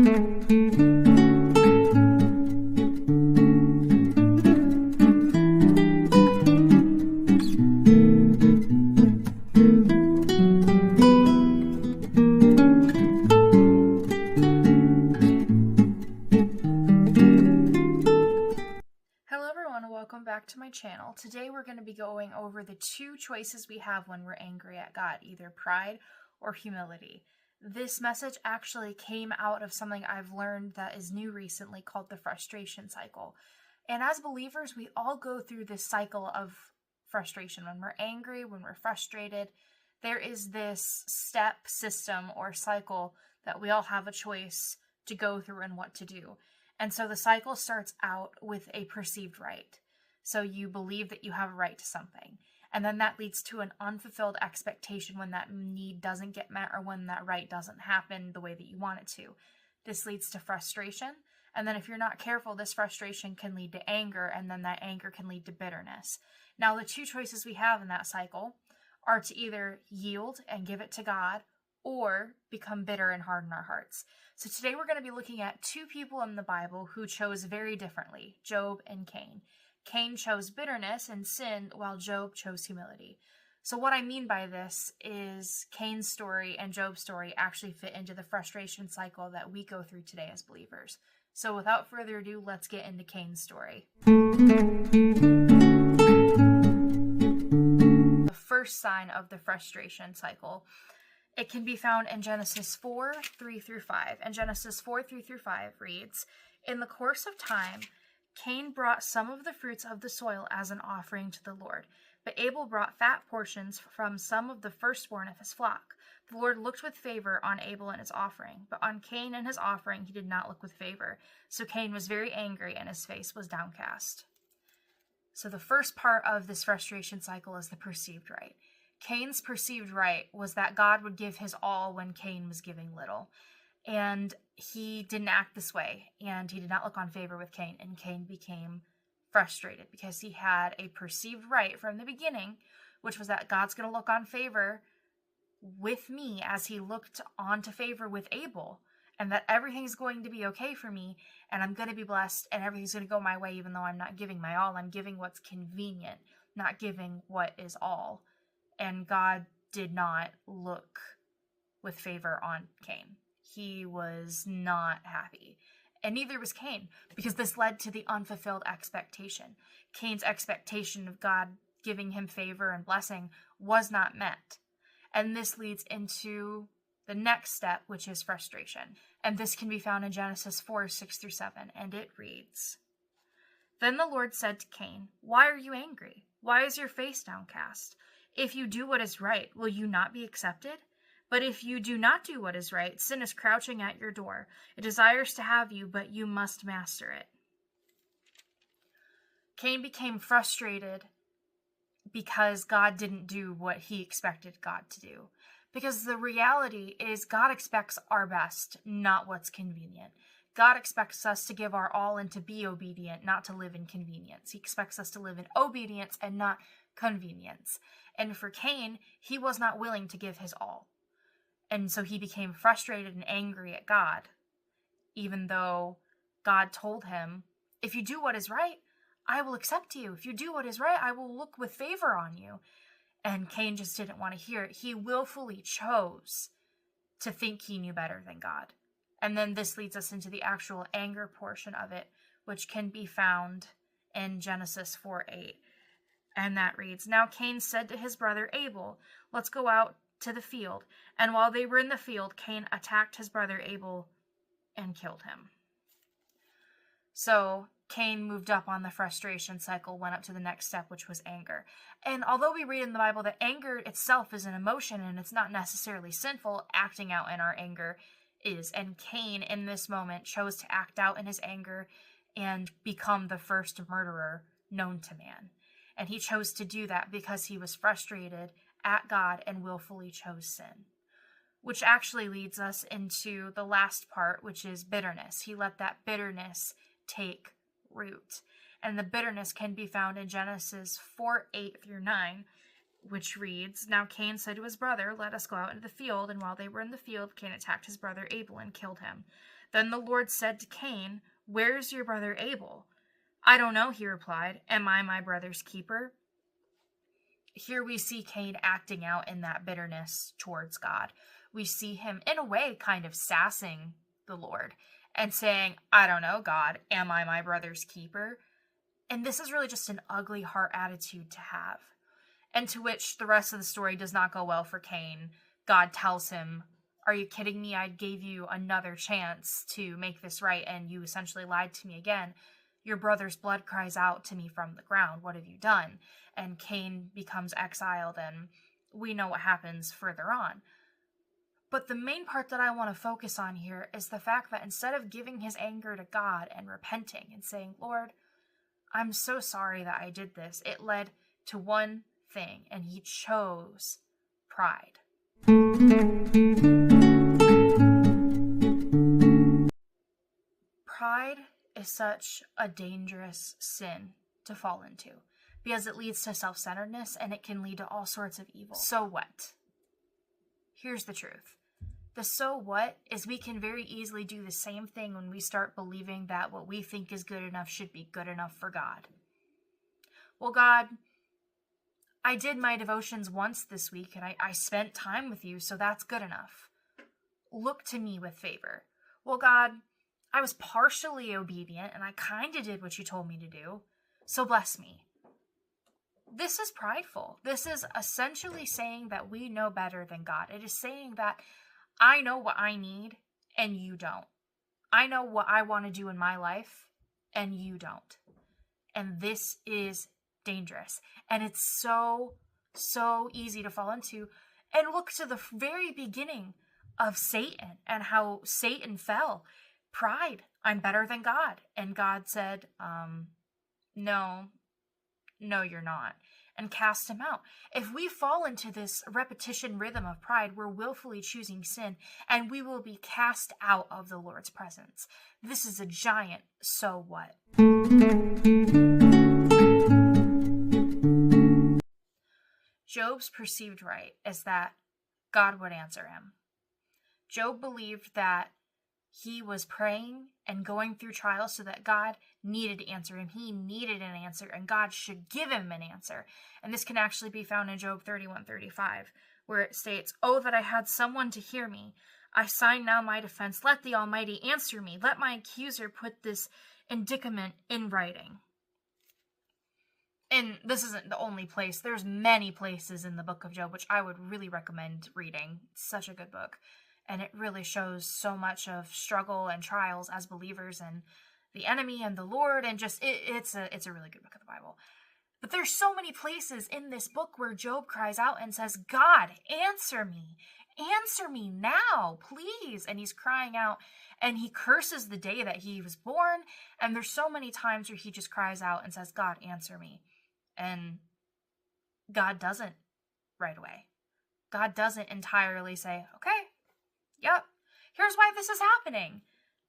Welcome back to my channel. Today we're going to be going over the two choices we have when we're angry at God, either pride or humility. This message actually came out of something I've learned that is new recently called the frustration cycle. And as believers, we all go through this cycle of frustration. When we're angry, when we're frustrated, there is this step, system, or cycle that we all have a choice to go through and what to do. And so the cycle starts out with a perceived right. So you believe that you have a right to something. And then that leads to an unfulfilled expectation when that need doesn't get met or when that right doesn't happen the way that you want it to. This leads to frustration. And then if you're not careful, this frustration can lead to anger, and then that anger can lead to bitterness. Now, the two choices we have in that cycle are to either yield and give it to God or become bitter and harden our hearts. So today we're going to be looking at two people in the Bible who chose very differently, Job and Cain. Cain chose bitterness and sin, while Job chose humility. So what I mean by this is Cain's story and Job's story actually fit into the frustration cycle that we go through today as believers. So without further ado, let's get into Cain's story. The first sign of the frustration cycle, it can be found in Genesis 4, 3-5. And Genesis 4, 3-5 reads, "In the course of time, Cain brought some of the fruits of the soil as an offering to the Lord, but Abel brought fat portions from some of the firstborn of his flock. The Lord looked with favor on Abel and his offering, but on Cain and his offering he did not look with favor. So Cain was very angry and his face was downcast." So the first part of this frustration cycle is the perceived right. Cain's perceived right was that God would give his all when Cain was giving little. And he didn't act this way, and he did not look on favor with Cain, and Cain became frustrated because he had a perceived right from the beginning, which was that God's going to look on favor with me as he looked on to favor with Abel, and that everything's going to be okay for me, and I'm going to be blessed, and everything's going to go my way even though I'm not giving my all. I'm giving what's convenient, not giving what is all. And God did not look with favor on Cain. He was not happy. And neither was Cain, because this led to the unfulfilled expectation. Cain's expectation of God giving him favor and blessing was not met. And this leads into the next step, which is frustration. And this can be found in Genesis 4, 6-7. And it reads, "Then the Lord said to Cain, 'Why are you angry? Why is your face downcast? If you do what is right, will you not be accepted? But if you do not do what is right, sin is crouching at your door. It desires to have you, but you must master it.'" Cain became frustrated because God didn't do what he expected God to do. Because the reality is God expects our best, not what's convenient. God expects us to give our all and to be obedient, not to live in convenience. He expects us to live in obedience and not convenience. And for Cain, he was not willing to give his all. And so he became frustrated and angry at God, even though God told him, "If you do what is right, I will accept you. If you do what is right, I will look with favor on you." And Cain just didn't want to hear it. He willfully chose to think he knew better than God. And then this leads us into the actual anger portion of it, which can be found in Genesis 4:8. And that reads, "Now Cain said to his brother Abel, 'Let's go out to the field.' And while they were in the field, Cain attacked his brother Abel and killed him." So Cain moved up on the frustration cycle, went up to the next step, which was anger. And although we read in the Bible that anger itself is an emotion and it's not necessarily sinful, acting out in our anger is. And Cain, in this moment, chose to act out in his anger and become the first murderer known to man. And he chose to do that because he was frustrated at God and willfully chose sin. Which actually leads us into the last part, which is bitterness. He let that bitterness take root. And the bitterness can be found in Genesis 4:8-9, which reads, "Now Cain said to his brother, 'Let us go out into the field.' And while they were in the field, Cain attacked his brother Abel and killed him. Then the Lord said to Cain, 'Where's your brother Abel?' 'I don't know,' he replied. 'Am I my brother's keeper?'" Here we see Cain acting out in that bitterness towards God. We see him, in a way, kind of sassing the Lord and saying, "I don't know, God, am I my brother's keeper?" And this is really just an ugly heart attitude to have. And to which the rest of the story does not go well for Cain. God tells him, "Are you kidding me? I gave you another chance to make this right, and you essentially lied to me again. Your brother's blood cries out to me from the ground. What have you done?" And Cain becomes exiled, and we know what happens further on. But the main part that I want to focus on here is the fact that instead of giving his anger to God and repenting and saying, "Lord, I'm so sorry that I did this," it led to one thing, and he chose pride. Pride is such a dangerous sin to fall into because it leads to self-centeredness and it can lead to all sorts of evil. So what? Here's the truth. The so what is we can very easily do the same thing when we start believing that what we think is good enough should be good enough for God. Well, God, I did my devotions once this week and I spent time with you, so that's good enough. Look to me with favor. Well, God, I was partially obedient and I kind of did what you told me to do, so bless me. This is prideful. This is essentially saying that we know better than God. It is saying that I know what I need and you don't. I know what I want to do in my life and you don't. And this is dangerous. And it's so easy to fall into. And look to the very beginning of Satan and how Satan fell. Pride. I'm better than God. And God said, no, you're not. And cast him out. If we fall into this repetition rhythm of pride, we're willfully choosing sin, and we will be cast out of the Lord's presence. This is a giant so what. Job's perceived right is that God would answer him. Job believed that he was praying and going through trials so that God needed to answer him. He needed an answer, and God should give him an answer. And this can actually be found in Job 31:35, where it states, "Oh, that I had someone to hear me. I sign now my defense. Let the Almighty answer me. Let my accuser put this indictment in writing." And this isn't the only place. There's many places in the book of Job, which I would really recommend reading. It's such a good book. And it really shows so much of struggle and trials as believers and the enemy and the Lord, and just it's a really good book of the Bible. But there's so many places in this book where Job cries out and says, "God, answer me now, please." And he's crying out and he curses the day that he was born. And there's so many times where he just cries out and says, "God, answer me." And God doesn't right away. God doesn't entirely say, "Okay, yep, here's why this is happening."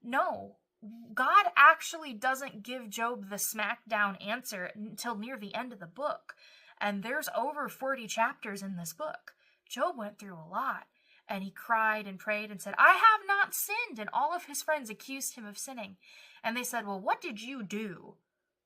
No, God actually doesn't give Job the smackdown answer until near the end of the book. And there's over 40 chapters in this book. Job went through a lot. And he cried and prayed and said, "I have not sinned." And all of his friends accused him of sinning. And they said, "Well, what did you do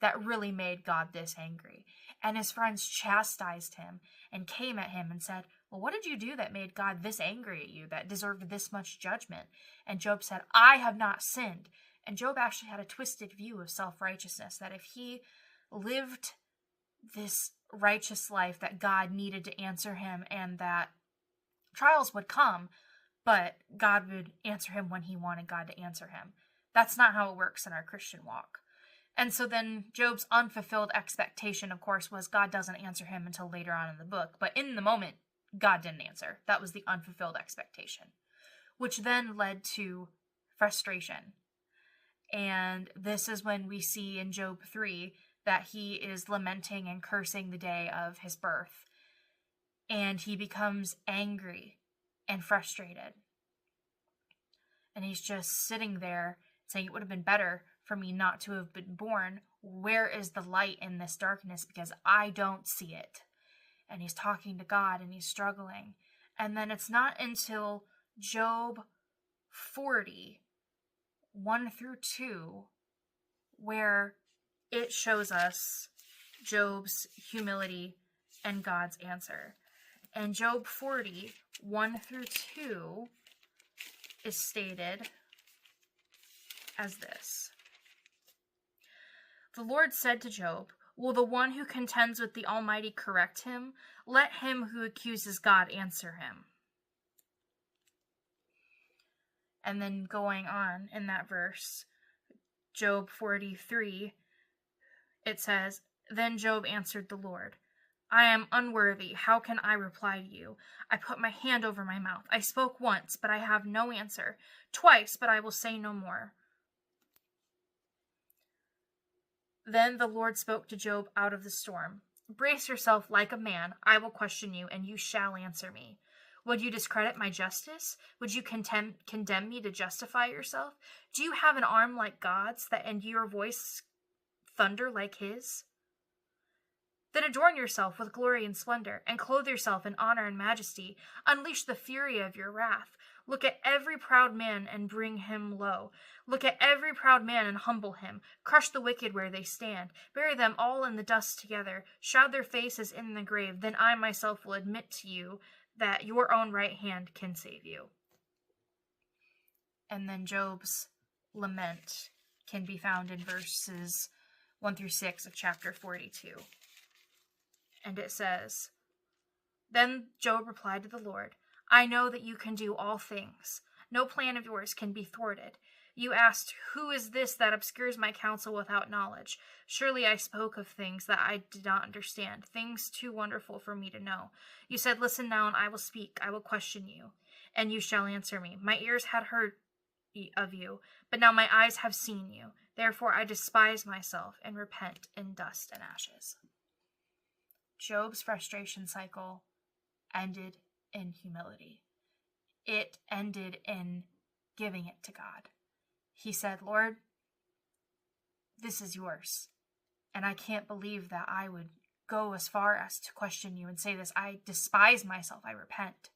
that really made God this angry?" And his friends chastised him and came at him and said, "Well, what did you do that made God this angry at you, that deserved this much judgment?" And Job said, "I have not sinned." And Job actually had a twisted view of self-righteousness, that if he lived this righteous life, that God needed to answer him and that trials would come, but God would answer him when he wanted God to answer him. That's not how it works in our Christian walk. And so then Job's unfulfilled expectation, of course, was God doesn't answer him until later on in the book. But in the moment, God didn't answer. That was the unfulfilled expectation, which then led to frustration. And this is when we see in Job 3 that he is lamenting and cursing the day of his birth. And he becomes angry and frustrated. And he's just sitting there saying, "It would have been better for me not to have been born. Where is the light in this darkness? Because I don't see it." and he's talking to God and he's struggling. And then it's not until Job 40, 1 through 2, where it shows us Job's humility and God's answer. And Job 40, 1 through 2 is stated as this. The Lord said to Job, will the one who contends with the Almighty correct him? Let him who accuses God answer him. And then going on in that verse, Job 43, it says, then Job answered the Lord, I am unworthy. How can I reply to you? I put my hand over my mouth. I spoke once, but I have no answer. Twice, but I will say no more. Then the Lord spoke to Job out of the storm. Brace yourself like a man. I will question you, and you shall answer me. Would you discredit my justice? Would you condemn me to justify yourself? Do you have an arm like God's, and your voice thunder like his? Then adorn yourself with glory and splendor, and clothe yourself in honor and majesty. Unleash the fury of your wrath. Look at every proud man and bring him low. Look at every proud man and humble him. Crush the wicked where they stand. Bury them all in the dust together. Shroud their faces in the grave. Then I myself will admit to you that your own right hand can save you. And then Job's lament can be found in verses 1 through 6 of chapter 42. And it says, then Job replied to the Lord, I know that you can do all things. No plan of yours can be thwarted. You asked, who is this that obscures my counsel without knowledge? Surely I spoke of things that I did not understand, things too wonderful for me to know. You said, listen now, and I will speak. I will question you, and you shall answer me. My ears had heard of you, but now my eyes have seen you. Therefore I despise myself and repent in dust and ashes. Job's frustration cycle ended in humility. It ended in giving it to God. He said, Lord, this is yours. And I can't believe that I would go as far as to question you and say this. I despise myself. I repent.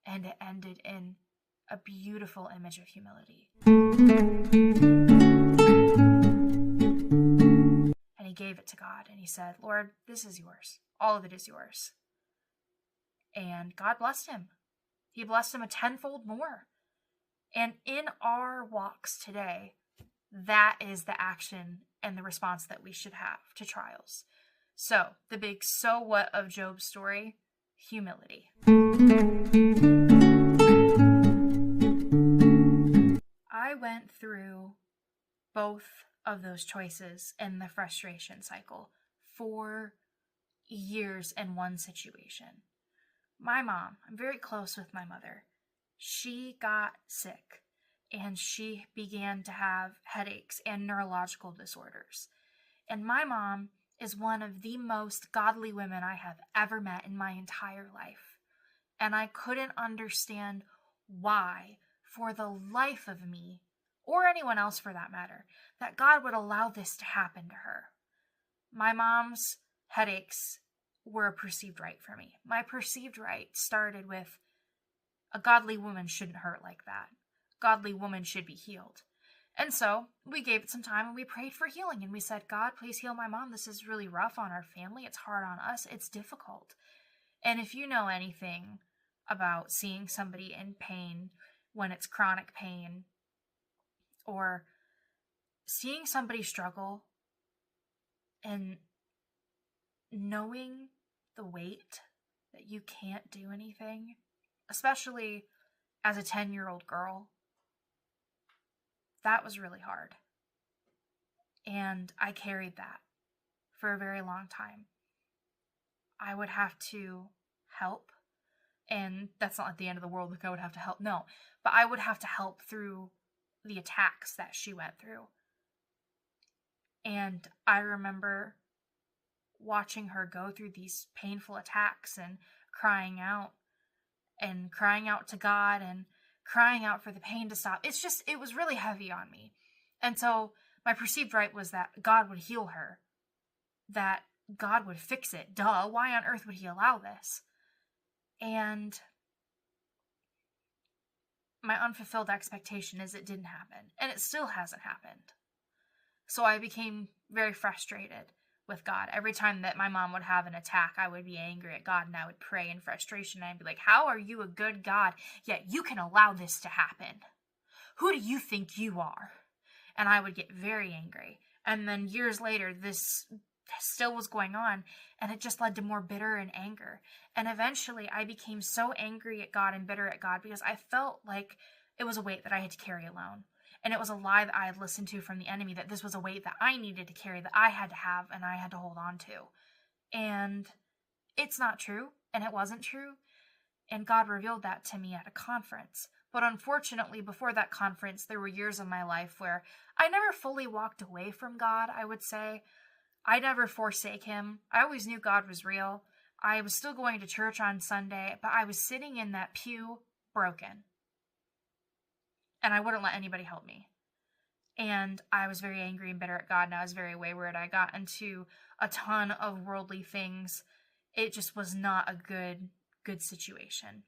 And it ended in a beautiful image of humility. And he gave it to God. And he said, Lord, this is yours. All of it is yours. And God blessed him. He blessed him a tenfold more. And in our walks today, that is the action and the response that we should have to trials. So, the big so what of Job's story? Humility. I went through both of those choices in the frustration cycle for years in one situation. My mom, I'm very close with my mother. She got sick and she began to have headaches and neurological disorders. And my mom is one of the most godly women I have ever met in my entire life. And I couldn't understand why, for the life of me, or anyone else for that matter, that God would allow this to happen to her. My mom's headaches were a perceived right for me. My perceived right started with, a godly woman shouldn't hurt like that. Godly woman should be healed. And so we gave it some time and we prayed for healing. And we said, God, please heal my mom. This is really rough on our family. It's hard on us. It's difficult. And if you know anything about seeing somebody in pain when it's chronic pain, or seeing somebody struggle and knowing the weight that you can't do anything, especially as a 10-year-old girl, that was really hard. And I carried that for a very long time. I would have to help, and that's not at the end of the world, like I would have to help, no, but I would have to help through the attacks that she went through. And I remember watching her go through these painful attacks and crying out to God and crying out for the pain to stop. It was really heavy on me. And so my perceived right was that God would heal her, that God would fix it. Duh, why on earth would he allow this? And my unfulfilled expectation is it didn't happen, and it still hasn't happened. So I became very frustrated with God. Every time that my mom would have an attack, I would be angry at God, and I would pray in frustration, and I'd be like, how are you a good God, yet you can allow this to happen? Who do you think you are? And I would get very angry. And then years later, this still was going on, and it just led to more bitter and anger. And eventually I became so angry at God and bitter at God because I felt like it was a weight that I had to carry alone. And it was a lie that I had listened to from the enemy, that this was a weight that I needed to carry, that I had to have, and I had to hold on to. And it's not true, and it wasn't true. And God revealed that to me at a conference. But unfortunately, before that conference, there were years of my life where I never fully walked away from God, I would say. I never forsake him. I always knew God was real. I was still going to church on Sunday, but I was sitting in that pew broken. And I wouldn't let anybody help me. And I was very angry and bitter at God, and I was very wayward. I got into a ton of worldly things. It just was not a good situation.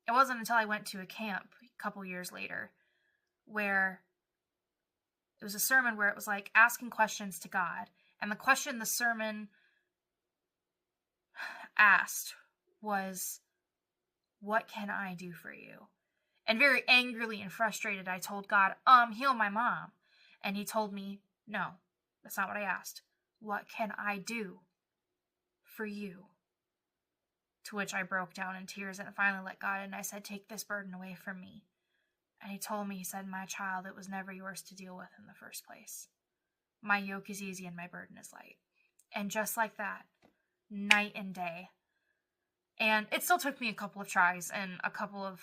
It wasn't until I went to a camp a couple years later where it was a sermon where it was like asking questions to God. And the question the sermon asked was, what can I do for you? And very angrily and frustrated, I told God, heal my mom. And he told me, no, that's not what I asked. What can I do for you? To which I broke down in tears and finally let God in. And I said, take this burden away from me. And he told me, he said, my child, it was never yours to deal with in the first place. My yoke is easy and my burden is light. And just like that, night and day. And it still took me a couple of tries and a couple of,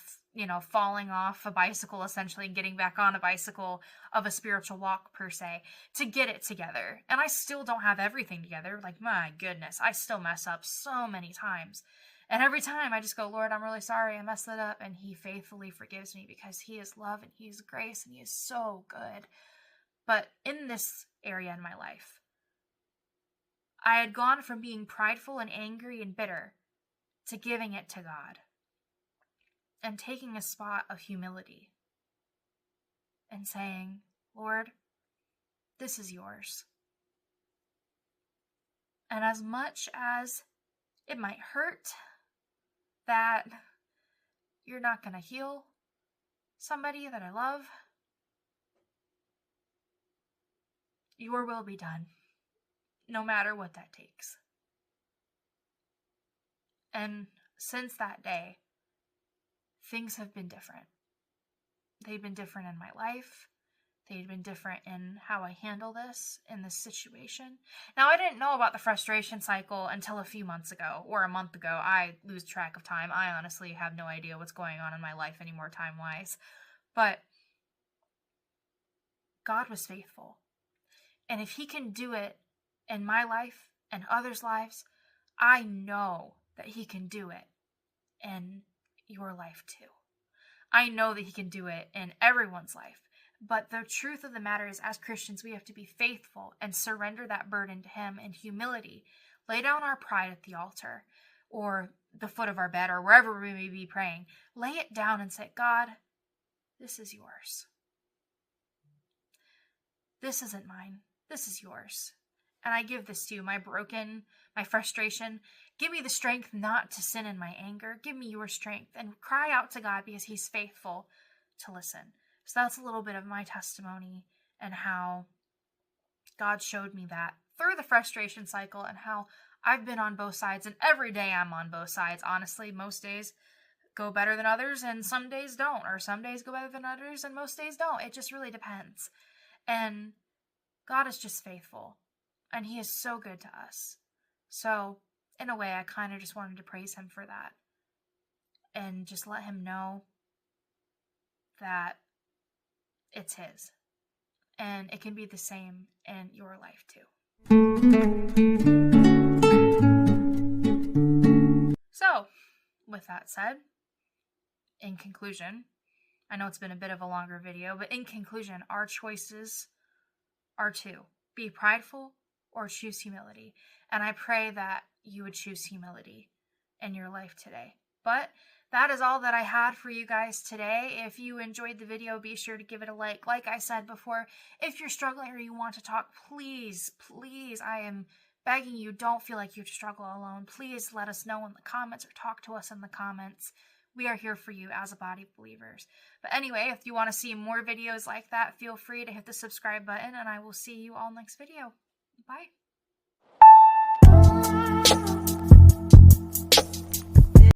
falling off a bicycle essentially and getting back on a bicycle of a spiritual walk per se to get it together. And I still don't have everything together. Like, my goodness, I still mess up so many times. And every time I just go, Lord, I'm really sorry I messed it up. And he faithfully forgives me because he is love and he is grace and he is so good. But in this area in my life, I had gone from being prideful and angry and bitter to giving it to God and taking a spot of humility and saying, Lord, this is yours. And as much as it might hurt that you're not going to heal somebody that I love, your will be done, no matter what that takes. And since that day, things have been different. They've been different in my life. They've been different in how I handle this in this situation. Now, I didn't know about the frustration cycle until a few months ago, or a month ago. I lose track of time. I honestly have no idea what's going on in my life anymore time-wise. But God was faithful. And if he can do it in my life and others' lives, I know that he can do it in your life too. I know that he can do it in everyone's life. But the truth of the matter is, as Christians, we have to be faithful and surrender that burden to him in humility. Lay down our pride at the altar or the foot of our bed or wherever we may be praying. Lay it down and say, God, this is yours. This isn't mine. This is yours. And I give this to you, my broken, my frustration. Give me the strength not to sin in my anger. Give me your strength and cry out to God because he's faithful to listen. So that's a little bit of my testimony and how God showed me that through the frustration cycle and how I've been on both sides. And every day I'm on both sides. Honestly, most days go better than others and some days don't. Or some days go better than others and most days don't. It just really depends. And God is just faithful. And he is so good to us. So in a way, I kind of just wanted to praise him for that. And just let him know that it's his. And it can be the same in your life too. So, with that said, in conclusion, I know it's been a bit of a longer video, but in conclusion, our choices are to be prideful or choose humility. And I pray that you would choose humility in your life today. But that is all that I had for you guys today. If you enjoyed the video, be sure to give it a like. Like I said before, if you're struggling or you want to talk, please, I am begging you, don't feel like you have to struggle alone. Please let us know in the comments or talk to us in the comments. We are here for you as a body of believers. But anyway, if you want to see more videos like that, feel free to hit the subscribe button, and I will see you all next video. Bye.